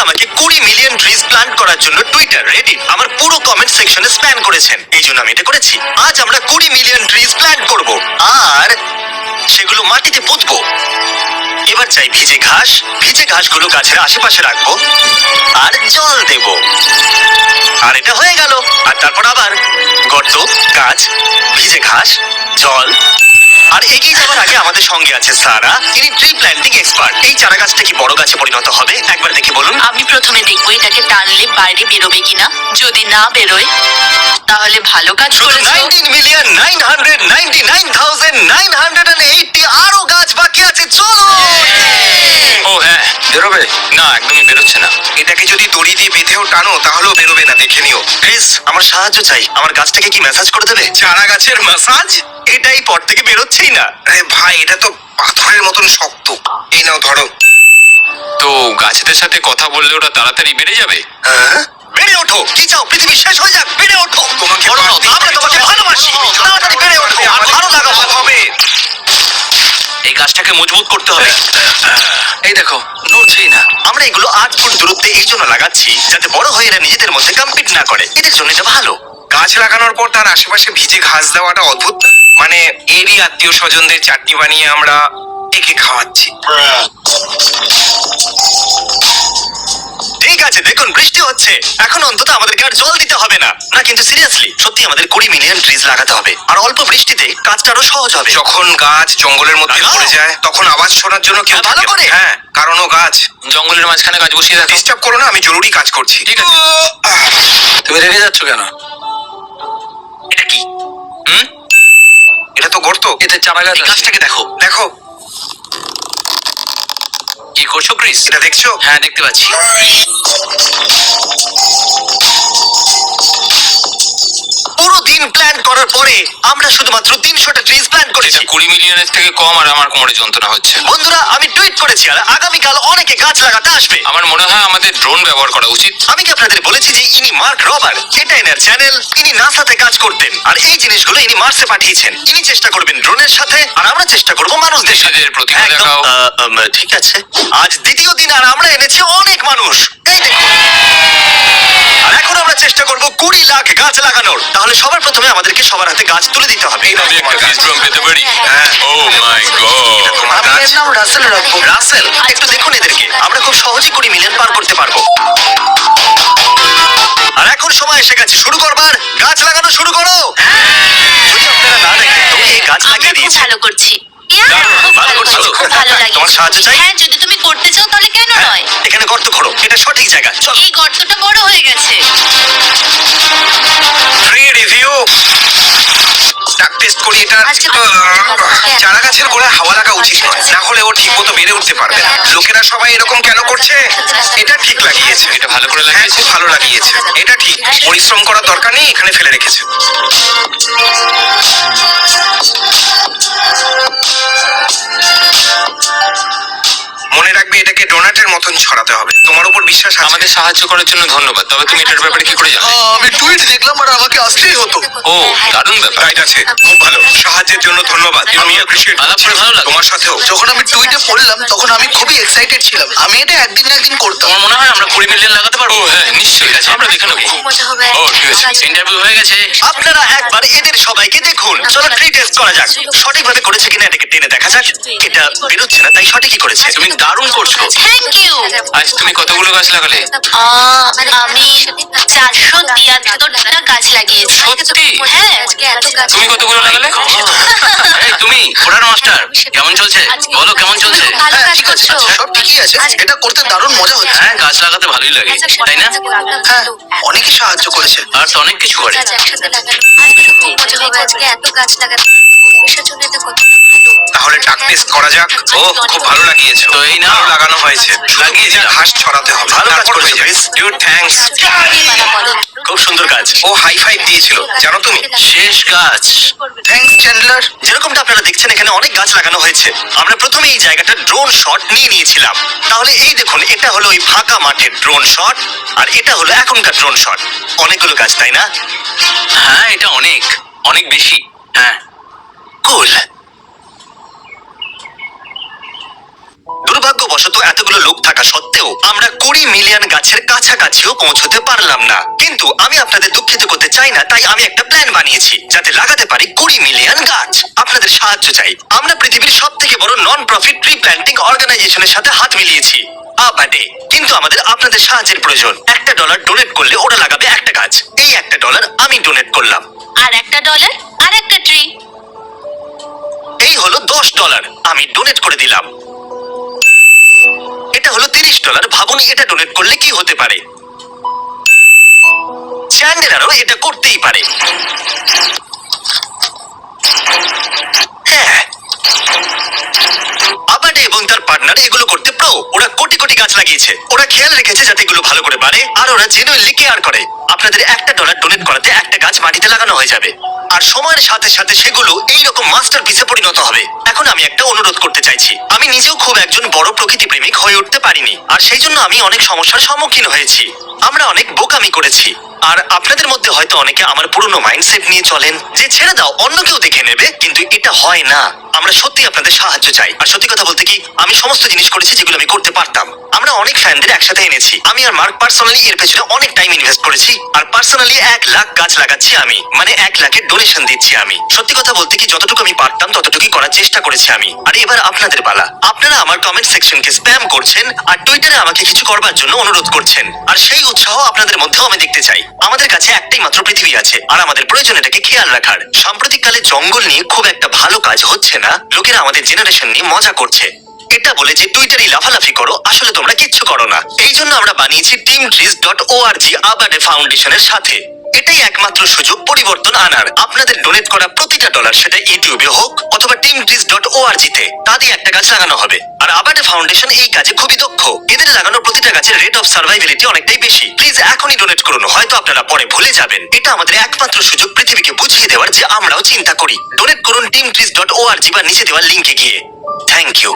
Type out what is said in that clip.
আমাকে 20 million trees plant করার জন্য টুইটার, রেডিট, আমার পুরো কমেন্ট সেকশনে স্প্যাম করেছেন। এই জন্য আমি এটা করেছি। আজ আমরা 20 মিলিয়ন ট্রিজ প্ল্যান্ট করব আর সেগুলো মাটিতে পুঁতবো। এবার চাই ভিজে ঘাস। ভিজে ঘাসগুলো গাছের আশেপাশে রাখবো আর জল দেব। আর এটা হয়ে গেল। আর তারপর আবার গর্ত, গাছ, ভিজে ঘাস, জল। আর এগিয়ে যাওয়ার আগে আমাদের সঙ্গে আছে সারা, তিনি ট্রি প্ল্যান্টিং এক্সপার্ট। এই চারা গাছটা কি বড় গাছে পরিণত হবে একবার দেখে বলুন। আমি প্রথমে দেখবো এটাকে টানলে বাইরে বেরোবে কিনা। যদি না বেরোয় তাহলে ভালো কাজ করেছো। 19,999,980 আরো গাছ বাকি আছে। চলো। ও হ্যাঁ, বেরোবে না, একদমই বেরোচ্ছে না। এটাকে যদি দড়ি দিয়ে বেঁধেও টানো তাহলেও বেরোবে না, দেখে নিও। প্লিজ আমার সাহায্য চাই। আমার গাছটাকে কি ম্যাসাজ করে দেবে? চারা গাছের মাসাজ? এটাই পর থেকে বেরোচ্ছেই না। আরে ভাই, এটা তো পাথরের মতন শক্ত। এই নাও ধরো। তো গাছেদের সাথে কথা বললে ওরা তাড়াতাড়ি বেড়ে যাবে? হ্যাঁ? বেড়ে ওঠো। কি চাও পৃথিবী শেষ হয়ে যাক? বেড়ে ওঠো। তোমাকে বলো, বাড়তে আমরা তোমাকে ভালোবাসি। তাড়াতাড়ি বেড়ে ওঠো। আর ভালো লাগাবো। হবে। এই গাছটাকে মজবুত করতে হবে। এই দেখো, নড়ছেই না। আমরা এগুলো 8 ফুট দূরত্বে এই জন্য লাগাচ্ছি যাতে বড় হয়ে এরা নিজেদের মধ্যে কম্পিট না করে। এদের জন্য এটা ভালো। গাছ লাগানোর পর তার আশেপাশে ভিজে ঘাস দেওয়াটা অদ্ভুত না? মানে এরই আত্মীয় স্বজনদের চাটনি বানিয়ে আমরা একে খাওয়াচ্ছি। ঠিক আছে, দেখুন বৃষ্টি হচ্ছে। এখন অন্তত আমাদেরকে আর জল দিতে হবে না। না কিন্তু সিরিয়াসলি, সত্যি আমাদের 20 মিলিয়ন ট্রিজ লাগাতে হবে। আর অল্প বৃষ্টিতে কাজটা আরো সহজ হবে। যখন গাছ জঙ্গলের মধ্যে লাগাও। পড়ে যায় তখন আওয়াজ শোনার জন্য কেউ হ্যাঁ, ভালো থাকে না। করে। হ্যাঁ, কারণ ও গাছ। জঙ্গলের মাঝখানে গাছ বসিয়ে রাখো। ডিস্টার্ব করো না, আমি জরুরি কাজ করছি। ঠিক আছে। তুমি রেগে যাচ্ছ কেন? এটা কি? হুম? এটা তো গর্ত। এতে চারা গাছ এই আছে। গাছটাকে দেখো, দেখো। কি করছো ক্রিস? এটা দেখছো? হ্যাঁ, দেখতে পাচ্ছি। পুরো দিন প্ল্যান করার পরে আমরা শুধুমাত্র 300টা ট্রিজ প্ল্যান করেছি। 20 মিলিয়নের থেকে কম আর আমার কোমরে যন্ত্রণা হচ্ছে। বন্ধুরা, আমি টুইট করেছি আর আগামীকাল অনেকে গাছ লাগাতে আসবে। আমার মনে হয় আমাদের ড্রোন ব্যবহার করা উচিত। আমি কি আপনাদের বলেছি যে ইনি মার্ক রবার? এটা এনার চ্যানেল। ইনি নাসাতে কাজ করতেন আর এই জিনিসগুলো ইনি মার্সে পাঠিয়েছেন। ইনি চেষ্টা করবেন ড্রোনের সাথে আর আমরা চেষ্টা করব মানুষদের সাথে। নিজেদের প্রতিভা একদম। দেখাও। ঠিক আছে। আজ দ্বিতীয় দিন আর আমরা এনেছি অনেক মানুষ। এই দেখুন। আর এখন আমরা চেষ্টা করব 20 লাখ গাছ লাগানোর। তাহলে সবার প্রথমে আমাদেরকে সবার হাতে গাছ তুলে দিতে হবে। আমি একটা বীজ ড্রাম পেতে পারি? হ্যাঁ। ও মাই গড। তোমার আমি গাছ। এর নাম রাসেল রাখবো। রাসেল, একটু দেখুন এদেরকে। আমরা খুব সহজেই 20 মিলিয়ন পার করতে পারবো। আর এখন সময় এসে গেছে শুরু করবার। গাছ লাগানো শুরু করো। যদি আপনারা না দেখেন, তুমি এই গাছ আমরা লাগিয়ে খুব দিয়েছে। ভালো করছি। খুব ভালো ভালো করছো। করছি, খুব ভালো লাগে। তোমার সাহায্য চাই? হ্যাঁ, যদি তুমি করতে চাও তাহলে কেন হ্যাঁ, নয়। এখানে গর্ত খোঁড়ো। এটা সঠিক জায়গা। চলো। এই গর্তটা বড় হয়ে গেছে। Free review. ডাক টেস্ট করি এটা। আজকে চারা গাছের গোড়ায় হাওয়া লাগা উচিত নয়, না হলে ও ঠিক মতো বেড়ে উঠতে পারবে না। লোকেরা সবাই এরকম কেন করছে? এটা ঠিক লাগিয়েছে। এটা ভালো করে হ্যাঁ, লাগিয়েছে। খুব ভালো লাগিয়েছে। এটা ঠিক। পরিশ্রম করার দরকার নেই, এখানে ফেলে রেখেছে। মনে রাখবে, এটাকে ডোনাটের মতন ছড়াতে হবে। তোমার উপর বিশ্বাস আছে? আমাদের সাহায্য করার জন্য ধন্যবাদ। তবে তুমি এটার ব্যাপারে কি করে জানলে? আমি টুইট দেখলাম আর আমাকে আসতেই হতো। ও, দারুণ ব্যাপার। রাইট আছে, খুব ভালো। সাহায্যের জন্য ধন্যবাদ। আমি অ্যাপ্রিশিয়েট আলাপ করে ভালো লাগলো। তোমার সাথেও। যখন আমি টুইটে পড়লাম তখন আমি খুবই এক্সাইটেড ছিলাম। আমি এটা একদিন না একদিন করতাম। তোমার মনে হয় আমরা 20 মিলিয়ন লাগাতে পারবো? ও হ্যাঁ, নিশ্চয়ই। আছে, আমরা দেখে নেবো। মজা হবে। ও ঠিক আছে, ইন্টারভিউ হয়ে গেছে। আপনারা একবার এদের সবাইকে দেখুন। চলো ট্রি টেস্ট করা যাক। সঠিকভাবে করেছে কিনা এটাকে টেনে দেখা যাক। এটা বেরোচ্ছে না, তাই সঠিকই করেছে। তুমি দারুণ করছো। Thank you. আজ তুমি কতগুলো গাছ লাগালে? আমি 473টা গাছ লাগিয়েছি। সত্যি? হ্যাঁ। তুমি কতগুলো লাগালে? এই তুমি ঘোড়ার মাস্টার, কেমন চলছে? বলো কেমন চলছে? ভালো হ্যাঁ, কাজ ঠিক আছে, করছো। সব ঠিকই আছে। এটা করতে দারুণ মজা হচ্ছে। হ্যাঁ, গাছ লাগাতে ভালোই লাগে, তাই না? হ্যাঁ, অনেকে সাহায্য করেছে। আর তো অনেক কিছু করে। তাহলে ডাক টেস্ট করা যাক। ও খুব ভালো লাগিয়েছে। তো এই নাও। ভালো লাগানো হয়েছে। লাগিয়ে যা ঘাস ছড়াতে হবে। ভালো কাজ তারপর করেছো, হয়ে যাবে। ক্রিস। ডিউড থ্যাঙ্কস। খুব সুন্দর কাজ। ও হাই ফাইভ দিয়েছিল, জানো তুমি? শেষ গাছ। Thanks Chandler. যেরকমটা আপনারা দেখছেন এখানে অনেক গাছ লাগানো হয়েছে। আমরা প্রথমে এই জায়গাটা ড্রোন শট নিয়ে নিয়েছিলাম। তাহলে এই দেখুন, এটা হলো ওই ফাঁকা মাঠের ড্রোন শট আর এটা হলো এখনকার ড্রোন শট। অনেকগুলো গাছ, তাই না? হ্যাঁ, এটা অনেক অনেক বেশি। হ্যাঁ, কুল। দুর্ভাগ্যবশত এতগুলো লোক থাকা সত্ত্বেও আমরা 20 মিলিয়ন গাছের কাছাকাছিও পৌঁছতে পারলাম না। কিন্তু আমি আপনাদের দুঃখিত করতে চাই না, তাই আমি একটা প্ল্যান বানিয়েছি যাতে লাগাতে পারি 20 মিলিয়ন গাছ। আপনাদের সাহায্য চাই। আমরা পৃথিবীর সব থেকে বড় নন প্রফিট ট্রি প্ল্যান্টিং অর্গানাইজেশনের সাথে হাত মিলিয়েছি আবাডে। কিন্তু আমাদের আপনাদের সাহায্যের প্রয়োজন। $1 ডোনেট করলে ওরা লাগাবে একটা গাছ। এই $1 আমি ডোনেট করলাম। আর $1 আর একটা ট্রি। এই হলো $10 আমি ডোনেট করে দিলাম। এটা হলো $30। ভাবুন এটা ডোনেট করলে কি হতে পারে। চ্যান্ডেলারও এটা করতেই পারে। হ্যাঁ, আবাডে এবং তার পার্টনার এগুলো করতে প্রো। ওরা কোটি কোটি গাছ লাগিয়েছে। ওরা খেয়াল রেখেছে যাতে এগুলো ভালো করে বাড়ে, আর ওরা জেনুইনলি কেয়ার করে। আপনাদের $1 ডোনেট করাতে একটা গাছ মাটিতে লাগানো হয়ে যাবে, আর সময়ের সাথে সাথে সেগুলো এইরকম মাস্টারপিসে পরিণত হবে। এখন আমি একটা অনুরোধ করতে চাইছি। আমি নিজেও খুব একজন বড় প্রকৃতি প্রেমিক হয়ে উঠতে পারিনি, আর সেই জন্য আমি অনেক সমস্যার সম্মুখীন হয়েছি। আমরা অনেক বোকামি করেছি। আর আপনাদের মধ্যে হয়তো অনেকে আমার পুরনো মাইন্ডসেট নিয়ে চলেন যে ছেড়ে দাও, অন্য কেউ দেখে নেবে। কিন্তু এটা হয় না। আমরা সত্যি আপনাদের সাহায্য চাই। আর সত্যি কথা বলতে কি, আমি সমস্ত জিনিস করেছি যেগুলো আমি করতে পারতাম। আমরা অনেক ফ্যানদের একসাথে এনেছি। আমি আর মার্ক পার্সোনালি এর পেছনে অনেক টাইম ইনভেস্ট করেছি। আর পার্সোনালি 1 লাখ গাছ লাগাচ্ছি আমি, মানে 1 লাখের ডোনেশন দিচ্ছি আমি। সত্যি কথা বলতে কি, যতটুকু আমি পারতাম ততটুকুই করার চেষ্টা করেছি আমি। আর এবার আপনাদের পালা। আপনারা আমার কমেন্ট সেকশনকে স্প্যাম করছেন আর টুইটারে আমাকে কিছু করবার জন্য অনুরোধ করছেন। আর সেই উৎসাহ আপনাদের মধ্যেও আমি দেখতে চাই। আমাদের কাছে একটাই মাত্র পৃথিবী আছে, আর আমাদের প্রয়োজন এটাকে খেয়াল রাখার। সাম্প্রতিককালে জঙ্গল নিয়ে খুব একটা ভালো কাজ হচ্ছে না। লোকেরা আমাদের জেনারেশন নিয়ে মজা করছে এটা বলে যে টুইটারে লাফালাফি করো, আসলে তোমরা কিচ্ছু করো না। এই জন্য আমরা বানিয়েছি teamtrees.org আবাডে ফাউন্ডেশনের সাথে। এটাই একমাত্র সুযোগ পরিবর্তন আনার। আপনাদের ডোনেট করা প্রতিটা ডলার, সেটা ইউটিউবে হোক অথবা teamtrees.org তে, তা দিয়ে একটা গাছ লাগানো হবে। আর আবাডে ফাউন্ডেশন এই কাজে খুবই দক্ষ। এদের লাগানো প্রতিটা গাছের রেট অফ সার্ভাইভিলিটি অনেকটাই বেশি। প্লিজ এখনই ডোনেট করুন, হয়তো আপনারা পরে ভুলে যাবেন। এটা আমাদের একমাত্র সুযোগ পৃথিবীকে বুঝিয়ে দেওয়ার যে আমরাও চিন্তা করি। ডোনেট করুন teamtrees.org বা নিচে দেওয়া লিংকে গিয়ে। Thank you.